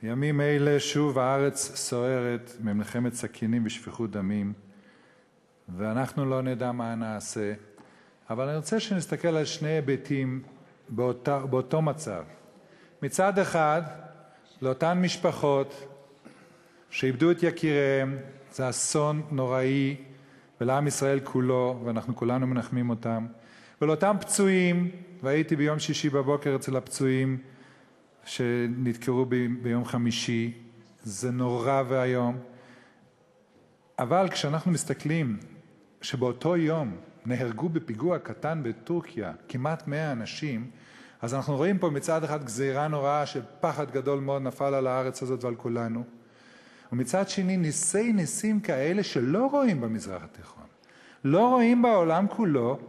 בימים אלה שוב הארץ סוערת ממלחמת סכינים ושפיכות דמים, ואנחנו לא נדע מה נעשה. אבל אני רוצה שנסתכל על שני היבטים באותו מצב. מצד אחד, לאותן משפחות שאיבדו את יקיריהם, זה אסון נוראי, ולעם ישראל כולו, ואנחנו כולנו מנחמים אותם. ולאותם פצועים, והייתי ביום שישי בבוקר אצל הפצועים שנדקרו ביום חמישי, זה נורא והיום. אבל כשאנחנו מסתכלים שבאותו יום נהרגו בפיגוע קטן בטורקיה כמעט 100 אנשים, אז אנחנו רואים פה מצד אחד גזירה נוראה של פחד גדול מאוד נפל על הארץ הזאת ועל כולנו, ומצד שני ניסים כאלה שלא רואים במזרח התיכון, לא רואים בעולם כולו,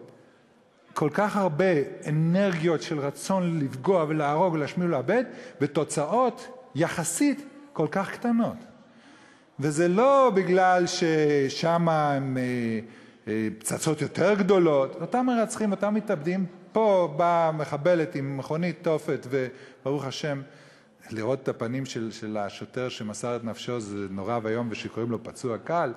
כל כך הרבה אנרגיות של רצון לפגוע ולהרוג ולהשמיד ולאבד, בתוצאות יחסית כל כך קטנות. וזה לא בגלל ששם הם פצצות יותר גדולות, אותם מרצחים, אותם מתאבדים. פה באה מחבלת עם מכונית תופת, וברוך השם, לראות את הפנים של השוטר שמסר את נפשו זה נורא והיום, ושקוראים לו פצוע קל.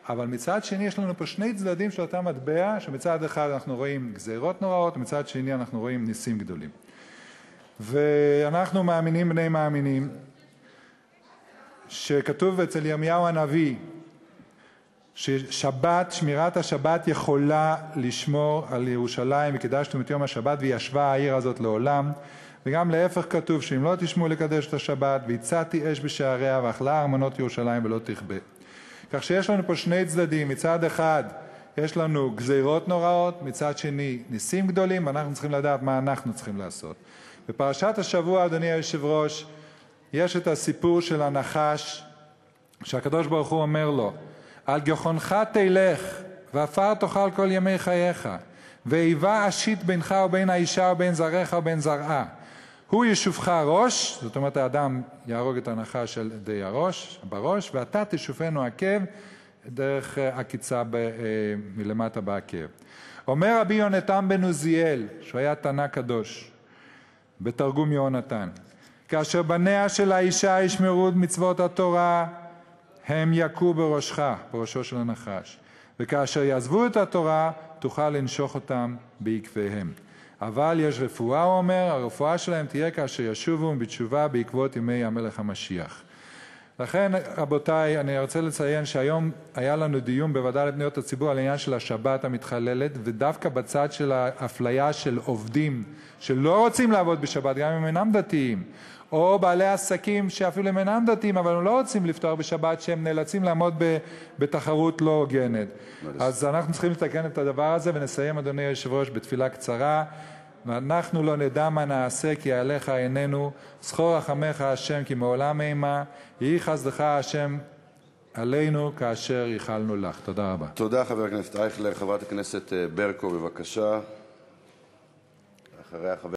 אבל מצד שני יש לנו פה שני צדדים של אותה מטבע, שמצד אחד אנחנו רואים גזירות נוראות, ומצד שני אנחנו רואים ניסים גדולים. ואנחנו מאמינים בני מאמינים, שכתוב אצל ירמיהו הנביא, ששבת, שמירת השבת יכולה לשמור על ירושלים, וקידשתם את יום השבת, וישבה העיר הזאת לעולם. וגם להפך כתוב, שאם לא תשמעו לקדש את השבת, והצעתי אש בשעריה, ואכלה ארמונות ירושלים ולא תכבה. כך שיש לנו פה שני צדדים. מצד אחד יש לנו גזירות נוראות, מצד שני ניסים גדולים, ואנחנו צריכים לדעת מה אנחנו צריכים לעשות. בפרשת השבוע, אדוני היושב-ראש, יש את הסיפור של הנחש, שהקדוש ברוך הוא אומר לו, על גחונך תלך, ועפר תאכל כל ימי חייך, ואיבה אשית בינך ובין האישה ובין זרעך ובין זרעה. הוא ישופך ראש, זאת אומרת האדם יהרוג את הנחש על ידי בראש, ואתה תשופנו עקב דרך עקיצה מלמטה בעקב. אומר רבי יונתן בן עוזיאל, שהוא היה תנא קדוש, בתרגום יהונתן, כאשר בניה של האישה ישמרו את מצוות התורה, הם יכו בראשך, בראשו של הנחש. וכאשר יעזבו את התורה, תוכל לנשוך אותם בעקביהם. אבל יש רפואה, הוא אומר, הרפואה שלהם תהיה כאשר ישובו בתשובה בעקבות ימי המלך המשיח. לכן, רבותי, אני רוצה לציין שהיום היה לנו דיון בוועדה לפניות הציבור על העניין של השבת המתחללת, ודווקא בצד של האפליה של עובדים שלא רוצים לעבוד בשבת, גם אם אינם דתיים, או בעלי עסקים שאפילו אינם דתיים, אבל הם לא רוצים לפתוח בשבת, שהם נאלצים לעמוד בתחרות לא הוגנת. אז אנחנו צריכים לתקן את הדבר הזה, ונסיים, אדוני היושב-ראש, בתפילה קצרה. ואנחנו לא נדע מה נעשה, כי עליך עינינו, זכור רחמך השם, כי מעולם אימה, יהי חסדך השם עלינו, כאשר ייחלנו לך. תודה רבה. תודה, חבר הכנסת אייכלר. חברת הכנסת ברקו, בבקשה. אחריה,